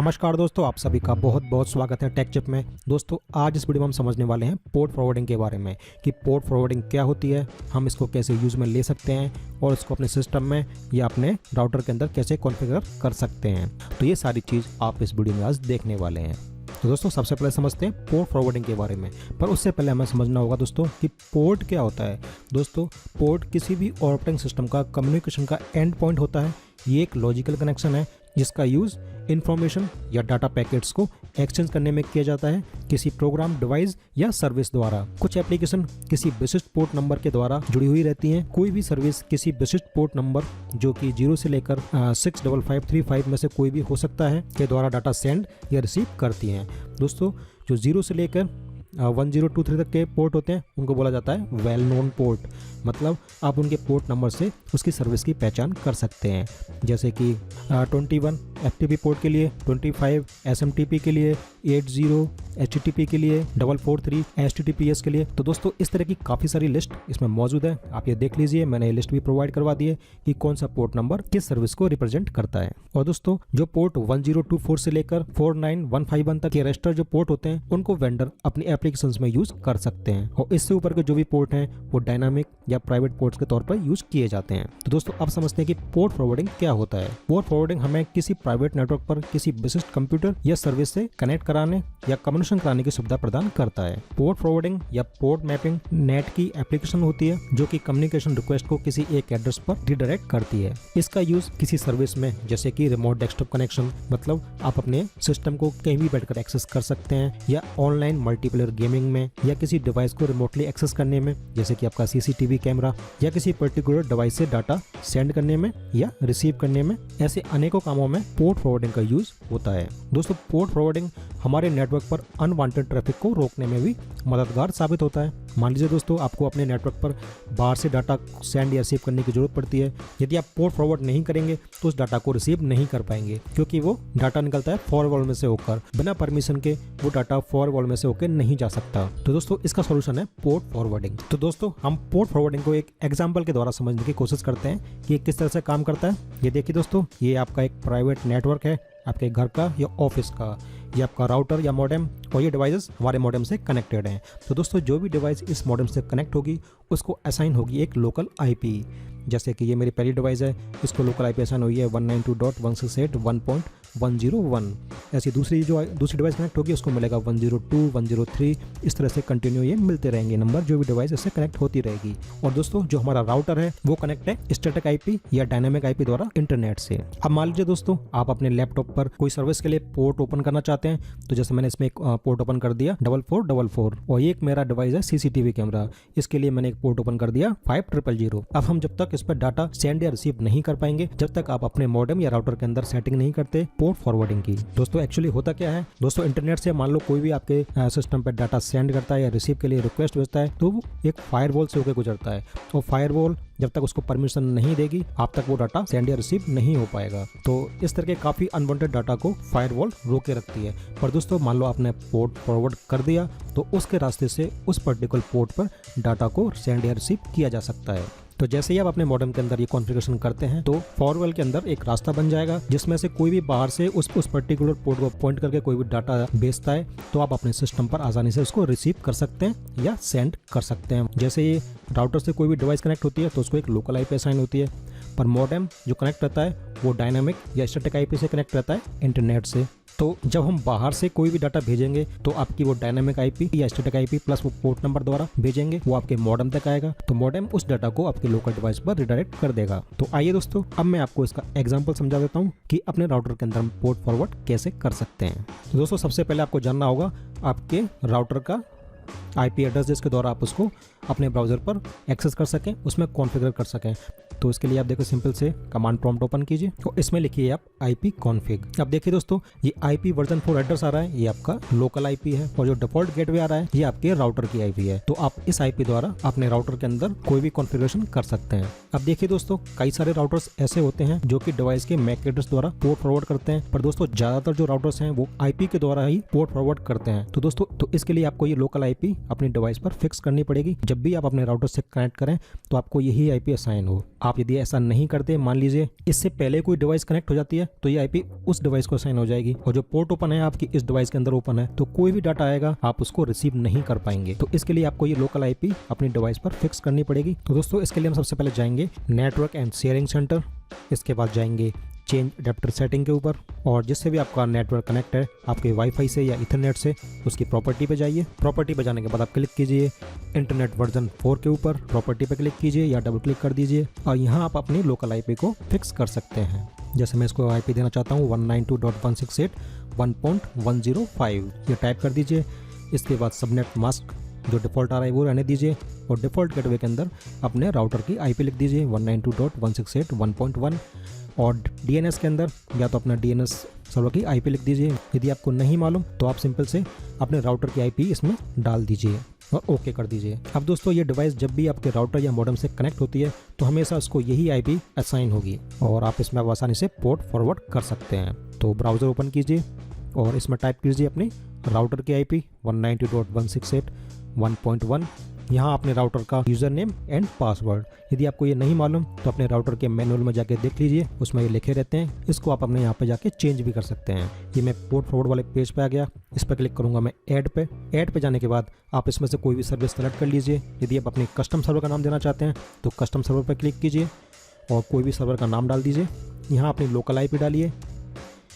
नमस्कार दोस्तों, आप सभी का बहुत बहुत स्वागत है टेक चिप में। दोस्तों आज इस वीडियो में हम समझने वाले हैं पोर्ट फॉरवर्डिंग के बारे में कि पोर्ट फॉरवर्डिंग क्या होती है, हम इसको कैसे यूज़ में ले सकते हैं और इसको अपने सिस्टम में या अपने राउटर के अंदर कैसे कॉन्फ़िगर कर सकते हैं। तो ये सारी चीज़ आप इस वीडियो में आज देखने वाले हैं। तो दोस्तों सबसे पहले समझते हैं पोर्ट फॉरवर्डिंग के बारे में, पर उससे पहले हमें समझना होगा दोस्तों कि पोर्ट क्या होता है। दोस्तों पोर्ट किसी भी ऑपरेटिंग सिस्टम का कम्युनिकेशन का एंड पॉइंट होता है। ये एक लॉजिकल कनेक्शन है जिसका यूज़ इंफॉर्मेशन या डाटा पैकेट्स को एक्सचेंज करने में किया जाता है किसी प्रोग्राम, डिवाइस या सर्विस द्वारा। कुछ एप्लीकेशन किसी विशिष्ट पोर्ट नंबर के द्वारा जुड़ी हुई रहती हैं। कोई भी सर्विस किसी विशिष्ट पोर्ट नंबर जो कि 0 से लेकर 65535 में से कोई भी हो सकता है के द्वारा डाटा सेंड या रिसीव करती हैं। दोस्तों जो 0 से लेकर 1023 तक के पोर्ट होते हैं उनको बोला जाता है वेल नोन पोर्ट, मतलब आप उनके पोर्ट नंबर से उसकी सर्विस की पहचान कर सकते हैं। जैसे कि 21 FTP पोर्ट के लिए, 25 SMTP के लिए, 80 HTTP के लिए, 443 HTTPS के लिए। तो दोस्तों इस तरह की काफ़ी सारी लिस्ट इसमें मौजूद है, आप ये देख लीजिए। मैंने ये लिस्ट भी प्रोवाइड करवा दी है कि कौन सा पोर्ट नंबर किस सर्विस को रिप्रेजेंट करता है। और दोस्तों जो पोर्ट 1024 से लेकर 49151 तक के रजिस्टर जो पोर्ट होते हैं उनको वेंडर अपनी एप्लीकेशंस में यूज कर सकते हैं, और इससे ऊपर के जो भी पोर्ट हैं वो डायनामिक या प्राइवेट पोर्ट्स के तौर पर यूज किए जाते हैं। तो दोस्तों अब समझते हैं कि पोर्ट फॉरवर्डिंग क्या होता है। पोर्ट फॉरवर्डिंग हमें किसी प्राइवेट नेटवर्क पर किसी विशिष्ट कंप्यूटर या सर्विस से कनेक्ट कराने या कम्युनिकेशन कराने की सुविधा प्रदान करता है। पोर्ट फॉरवर्डिंग या पोर्ट मैपिंग नेट की एप्लीकेशन होती है जो कि कम्युनिकेशन रिक्वेस्ट को किसी एक एड्रेस पर रिडायरेक्ट करती है। इसका यूज किसी सर्विस में, जैसे कि रिमोट डेस्कटॉप कनेक्शन, मतलब आप अपने सिस्टम को कहीं भी बैठकर एक्सेस कर सकते हैं, या ऑनलाइन मल्टीप्लेयर गेमिंग में, या किसी डिवाइस को रिमोटली एक्सेस करने में, जैसे कि आपका CCTV कैमरा, या किसी पर्टिकुलर डिवाइस से डाटा सेंड करने में या रिसीव करने में। ऐसे अनेकों कामों में पोर्ट फॉरवर्डिंग का यूज होता है। दोस्तों पोर्ट फॉरवर्डिंग हमारे नेटवर्क पर अनवांटेड ट्रैफिक को रोकने में भी मददगार साबित होता है। मान लीजिए दोस्तों आपको अपने नेटवर्क पर बाहर से डाटा सेंड या रिसीव करने की जरूरत पड़ती है। यदि आप पोर्ट फॉरवर्ड नहीं करेंगे तो उस डाटा को रिसीव नहीं कर पाएंगे, क्योंकि वो डाटा निकलता है फॉरवर्ड में से होकर, बिना परमिशन के वो डाटा फॉरवर्ड में से होकर नहीं जा सकता। तो दोस्तों इसका सोल्यूशन है पोर्ट फॉरवर्डिंग। तो दोस्तों हम पोर्ट फॉरवर्डिंग को एक एग्जाम्पल के द्वारा समझने की कोशिश करते हैं कि किस तरह से काम करता है। ये देखिए दोस्तों, ये आपका एक प्राइवेट नेटवर्क है, आपके घर का या ऑफिस का, ये आपका राउटर या मॉडेम, और ये डिवाइसेस हमारे मॉडेम से कनेक्टेड हैं। तो दोस्तों जो भी डिवाइस इस मॉडेम से कनेक्ट होगी उसको असाइन होगी एक लोकल IP। जैसे कि ये मेरी पहली डिवाइस है, इसको लोकल IP असाइन हुई है 192.168.1.101। ऐसी दूसरी डिवाइस कनेक्ट होगी उसको मिलेगा 102, 103, इस तरह से कंटिन्यू ये मिलते रहेंगे नंबर, जो भी डिवाइस इससे कनेक्ट होती रहेगी। और दोस्तों जो हमारा राउटर है वो कनेक्ट है स्टैटिक IP या डायनामिक IP द्वारा इंटरनेट से। अब मान लीजिए दोस्तों आप अपने लैपटॉप पर कोई सर्विस के लिए पोर्ट ओपन करना चाहते हैं, तो जैसे मैंने इसमें एक पोर्ट ओपन कर दिया 4444, और ये एक मेरा डिवाइस है CCTV कैमरा, इसके लिए मैंने एक पोर्ट ओपन कर दिया 5000। अब हम जब तक इस पर डाटा सेंड या रिसीव नहीं कर पाएंगे जब तक आप अपने मॉडेम या राउटर के अंदर सेटिंग नहीं करते पोर्ट फॉरवर्डिंग की। दोस्तों एक्चुअली होता क्या है, दोस्तों इंटरनेट से मान लो कोई भी आपके सिस्टम पर डाटा सेंड करता है या रिसीव के लिए रिक्वेस्ट भेजता है तो वो एक फायरवॉल से होकर गुजरता है, और फायरवॉल जब तक उसको परमिशन नहीं देगी आप तक वो डाटा सेंड या रिसीव नहीं हो पाएगा। तो इस तरह के काफ़ी अनवांटेड डाटा को फायरवॉल रोके रखती है। पर दोस्तों मान लो आपने पोर्ट फॉरवर्ड कर दिया तो उसके रास्ते से उस पर्टिकुलर पोर्ट पर डाटा को सेंड या रिसीव किया जा सकता है। तो जैसे ही आप अपने मॉडेम के अंदर ये कॉन्फ़िगरेशन करते हैं तो फॉरवर्ड के अंदर एक रास्ता बन जाएगा जिसमें से कोई भी बाहर से उस पर्टिकुलर पोर्ट को पॉइंट करके कोई भी डाटा भेजता है तो आप अपने सिस्टम पर आसानी से उसको रिसीव कर सकते हैं या सेंड कर सकते हैं। जैसे ये राउटर से कोई भी डिवाइस कनेक्ट होती है तो उसको एक लोकल IP असाइन होती है, पर मॉडेम जो कनेक्ट रहता है वो डायनामिक या स्टैटिक IP से कनेक्ट रहता है इंटरनेट से। तो जब हम बाहर से कोई भी डाटा भेजेंगे तो आपकी वो डायनामिक IP या स्टैटिक IP प्लस वो पोर्ट नंबर द्वारा भेजेंगे, वो आपके मॉडेम तक आएगा, तो मॉडेम उस डाटा को आपके लोकल डिवाइस पर रिडायरेक्ट कर देगा। तो आइए दोस्तों अब मैं आपको इसका एग्जांपल समझा देता हूँ कि अपने राउटर के अंदर हम पोर्ट फॉरवर्ड कैसे कर सकते हैं। तो दोस्तों सबसे पहले आपको जानना होगा आपके राउटर का IP एड्रेस जिसके द्वारा आप उसको अपने ब्राउज़र पर एक्सेस कर सकें, उसमें कॉन्फ़िगर कर सकें। तो इसके लिए आप देखो सिंपल से कमांड प्रॉम्प्ट ओपन कीजिए और इसमें लिखिए आप IP config। अब देखिए दोस्तों ये IP वर्जन 4 एड्रेस आ रहा है, ये आपका लोकल IP है, और जो डिफॉल्ट गेटवे आ रहा है ये आपके राउटर की IP है। तो आप इस IP द्वारा अपने राउटर के अंदर कोई भी कॉन्फ़िगरेशन कर सकते हैं। अब देखिए दोस्तों कई सारे राउटर्स ऐसे होते हैं जो कि डिवाइस के MAC एड्रेस द्वारा पोर्ट फॉरवर्ड करते हैं, पर दोस्तों ज्यादातर जो राउटर्स हैं वो IP के द्वारा ही पोर्ट फॉरवर्ड करते हैं। तो दोस्तों तो इसके लिए आपको ये लोकल IP अपनी डिवाइस पर फिक्स करनी पड़ेगी। जब भी आप अपने राउटर से कनेक्ट करें तो आपको यही आईपी असाइन हो। आप यदि ऐसा नहीं करते, मान लीजिए इससे पहले कोई डिवाइस कनेक्ट हो जाती है, तो ये आईपी उस डिवाइस को असाइन हो जाएगी, और जो पोर्ट ओपन है आपकी इस डिवाइस के अंदर ओपन है, तो कोई भी डाटा आएगा आप उसको रिसीव नहीं कर पाएंगे। तो इसके लिए आपको ये लोकल आईपी अपनी डिवाइस पर फिक्स करनी पड़ेगी। तो दोस्तों इसके लिए हम सबसे पहले जाएंगे नेटवर्क एंड शेयरिंग सेंटर, इसके बाद जाएंगे चेंज अडेप्टर सेटिंग के ऊपर, और जिससे भी आपका नेटवर्क कनेक्ट है आपके वाईफाई से या इथरनेट से, उसकी प्रॉपर्टी पे जाइए। प्रॉपर्टी पे जाने के बाद आप क्लिक कीजिए इंटरनेट वर्जन 4 के ऊपर, प्रॉपर्टी पे क्लिक कीजिए या डबल क्लिक कर दीजिए, और यहाँ आप अपनी लोकल आईपी को फिक्स कर सकते हैं। जैसे मैं इसको आईपी देना चाहता हूँ 192.168.1.105, ये टाइप कर दीजिए। इसके बाद सबनेट मास्क जो डिफ़ॉल्ट आ रहा है वो रहने दीजिए, और डिफ़ॉल्ट गेटवे के अंदर अपने राउटर की आईपी लिख दीजिए 192.168.1.1, और डीएनएस के अंदर या तो अपना डीएनएस सर्वर की आईपी लिख दीजिए। यदि आपको नहीं मालूम तो आप सिंपल से अपने राउटर की आईपी इसमें डाल दीजिए और ओके कर दीजिए। अब दोस्तों ये डिवाइस जब भी आपके राउटर या मॉडेम से कनेक्ट होती है तो हमेशा उसको यही आईपी असाइन होगी, और आप इसमें आसानी से पोर्ट फॉरवर्ड कर सकते हैं। तो ब्राउज़र ओपन कीजिए और इसमें टाइप कीजिए अपनी राउटर की आईपी 192.168.1.1। यहाँ अपने राउटर का यूज़र नेम एंड पासवर्ड, यदि आपको ये नहीं मालूम तो अपने राउटर के मैनुअल में जाके देख लीजिए, उसमें ये लिखे रहते हैं। इसको आप अपने यहाँ पे जाके चेंज भी कर सकते हैं। ये मैं पोर्ट फॉरवर्ड वाले पेज पे आ गया, इस पर क्लिक करूँगा मैं ऐड पे। ऐड पे जाने के बाद आप इसमें से कोई भी सर्विस सेलेक्ट कर लीजिए। यदि आप अपनी कस्टम सर्वर का नाम देना चाहते हैं तो कस्टम सर्वर पर क्लिक कीजिए और कोई भी सर्वर का नाम डाल दीजिए। यहाँ अपनी लोकल आईपी डालिए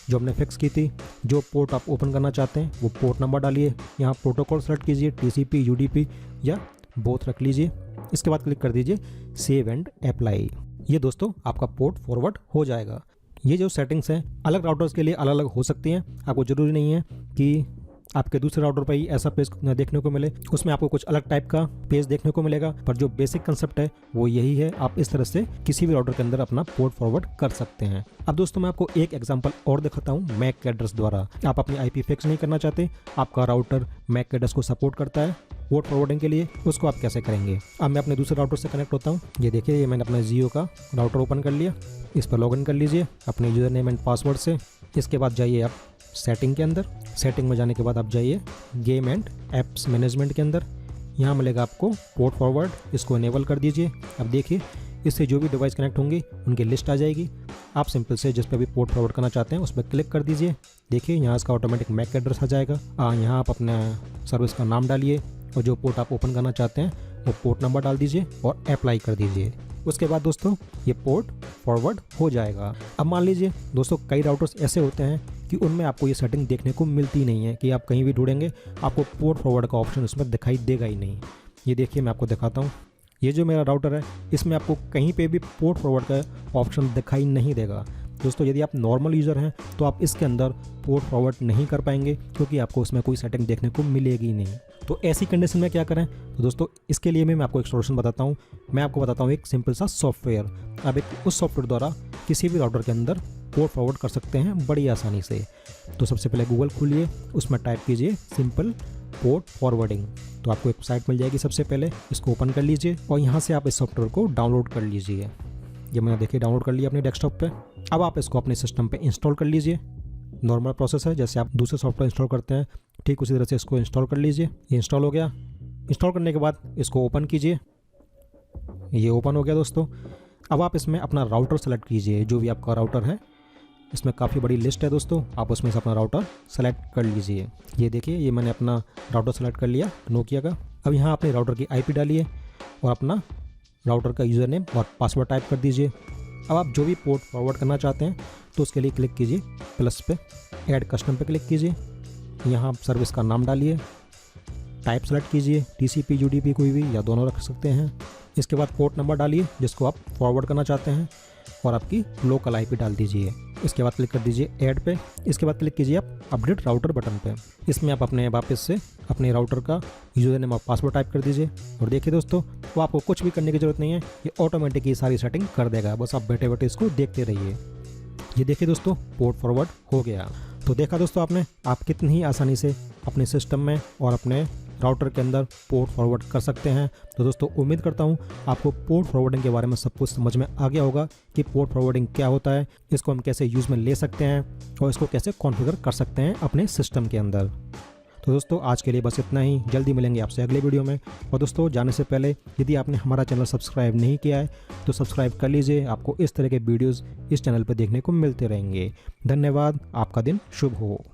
जो हमने फिक्स की थी। जो पोर्ट आप ओपन करना चाहते हैं वो पोर्ट नंबर डालिए। यहाँ प्रोटोकॉल सेलेक्ट कीजिए, टीसीपी, यूडीपी या बोथ रख लीजिए। इसके बाद क्लिक कर दीजिए सेव एंड अप्लाई। ये दोस्तों आपका पोर्ट फॉरवर्ड हो जाएगा। ये जो सेटिंग्स हैं अलग राउटर्स के लिए अलग अलग हो सकती हैं। आपको ज़रूरी नहीं है कि आपके दूसरे राउटर पर ही ऐसा पेज देखने को मिले, उसमें आपको कुछ अलग टाइप का पेज देखने को मिलेगा, पर जो बेसिक कंसेप्ट है वो यही है। आप इस तरह से किसी भी राउटर के अंदर अपना पोर्ट फॉरवर्ड कर सकते हैं। अब दोस्तों मैं आपको एक एग्जांपल और दिखाता हूँ मैक एड्रेस द्वारा। आप अपनी आईपी फिक्स नहीं करना चाहते, आपका राउटर मैक एड्रेस को सपोर्ट करता है पोर्ट फॉरवर्डिंग के लिए, उसको आप कैसे करेंगे। अब मैं अपने दूसरे राउटर से कनेक्ट होता हूँ। ये देखिए, ये मैंने अपना जियो का राउटर ओपन कर लिया। इस पर लॉगिन कर लीजिए अपने यूज़र नेम एंड पासवर्ड से। इसके बाद जाइए आप सेटिंग के अंदर। सेटिंग में जाने के बाद आप जाइए गेम एंड एप्स मैनेजमेंट के अंदर। यहाँ मिलेगा आपको पोर्ट फॉरवर्ड, इसको इनेबल कर दीजिए। अब देखिए इससे जो भी डिवाइस कनेक्ट होंगी उनकी लिस्ट आ जाएगी। आप सिंपल से जिस पर भी पोर्ट फॉरवर्ड करना चाहते हैं उस पर क्लिक कर दीजिए। देखिए यहाँ इसका ऑटोमेटिक मैक एड्रेस आ जाएगा। यहाँ आप अपना सर्विस का नाम डालिए और जो पोर्ट आप ओपन करना चाहते हैं वो पोर्ट नंबर डाल दीजिए और अप्लाई कर दीजिए। उसके बाद दोस्तों ये पोर्ट फॉरवर्ड हो जाएगा। अब मान लीजिए दोस्तों कई राउटर्स ऐसे होते हैं कि उनमें आपको ये सेटिंग देखने को मिलती नहीं है, कि आप कहीं भी ढूंढेंगे आपको पोर्ट फॉरवर्ड का ऑप्शन उसमें दिखाई देगा ही नहीं। ये देखिए मैं आपको दिखाता हूँ। ये जो मेरा राउटर है इसमें आपको कहीं पे भी पोर्ट फॉरवर्ड का ऑप्शन दिखाई नहीं देगा। दोस्तों यदि आप नॉर्मल यूज़र हैं तो आप इसके अंदर पोर्ट फॉरवर्ड नहीं कर पाएंगे, क्योंकि आपको उसमें कोई सेटिंग देखने को मिलेगी नहीं। तो ऐसी कंडीशन में क्या करें? तो दोस्तों इसके लिए मैं आपको एक सॉल्यूशन बताता हूँ। मैं आपको बताता हूँ एक सिंपल सा सॉफ्टवेयर। आप एक उस सॉफ्टवेयर द्वारा किसी भी राउटर के अंदर पोर्ट फॉरवर्ड कर सकते हैं बड़ी आसानी से। तो सबसे पहले गूगल खोलिए, उसमें टाइप कीजिए सिंपल पोर्ट फॉरवर्डिंग, तो आपको एक साइट मिल जाएगी। सबसे पहले इसको ओपन कर लीजिए और यहाँ से आप इस सॉफ्टवेयर को डाउनलोड कर लीजिए। ये मैंने देखिए डाउनलोड कर लिया अपने डेस्कटॉप पे। अब आप इसको अपने सिस्टम पे इंस्टॉल कर लीजिए। नॉर्मल प्रोसेस है, जैसे आप दूसरे सॉफ्टवेयर इंस्टॉल करते हैं ठीक उसी तरह से इसको इंस्टॉल कर लीजिए। ये इंस्टॉल हो गया। इंस्टॉल करने के बाद इसको ओपन कीजिए। ये ओपन हो गया दोस्तों। अब आप इसमें अपना राउटर सेलेक्ट कीजिए, जो भी आपका राउटर है। इसमें काफ़ी बड़ी लिस्ट है दोस्तों, आप उसमें से अपना राउटर सेलेक्ट कर लीजिए। ये देखिए ये मैंने अपना राउटर सेलेक्ट कर लिया नोकिया का। अब यहाँ अपने राउटर की आईपी डालिए और अपना राउटर का यूज़र नेम और पासवर्ड टाइप कर दीजिए। अब आप जो भी पोर्ट फॉरवर्ड करना चाहते हैं तो उसके लिए क्लिक कीजिए प्लस पे, ऐड कस्टम पे क्लिक कीजिए। यहाँ आप सर्विस का नाम डालिए, टाइप सेलेक्ट कीजिए, टीसीपी, यूडीपी कोई भी या दोनों रख सकते हैं। इसके बाद पोर्ट नंबर डालिए जिसको आप फॉरवर्ड करना चाहते हैं और आपकी लोकल आईपी डाल दीजिए। इसके बाद क्लिक कर दीजिए ऐड पे। इसके बाद क्लिक कीजिए आप अपडेट राउटर बटन पे। इसमें आप अपने वापस से अपने राउटर का यूज़र नेम और पासवर्ड टाइप कर दीजिए। और देखिए दोस्तों वो आपको कुछ भी करने की ज़रूरत नहीं है, ये ऑटोमेटिक ये सारी सेटिंग कर देगा। बस आप बैठे बैठे इसको देखते रहिए। ये देखिए दोस्तों पोर्ट फॉरवर्ड हो गया। तो देखा दोस्तों आपने, आप कितनी ही आसानी से अपने सिस्टम में और अपने राउटर के अंदर पोर्ट फॉरवर्ड कर सकते हैं। तो दोस्तों उम्मीद करता हूँ आपको पोर्ट फॉरवर्डिंग के बारे में सब कुछ समझ में आ गया होगा कि पोर्ट फॉरवर्डिंग क्या होता है, इसको हम कैसे यूज़ में ले सकते हैं और इसको कैसे कॉन्फ़िगर कर सकते हैं अपने सिस्टम के अंदर। तो दोस्तों आज के लिए बस इतना ही, जल्दी मिलेंगे आपसे अगले वीडियो में। और दोस्तों जाने से पहले यदि आपने हमारा चैनल सब्सक्राइब नहीं किया है तो सब्सक्राइब कर लीजिए, आपको इस तरह के वीडियोज़ इस चैनल पर देखने को मिलते रहेंगे। धन्यवाद, आपका दिन शुभ हो।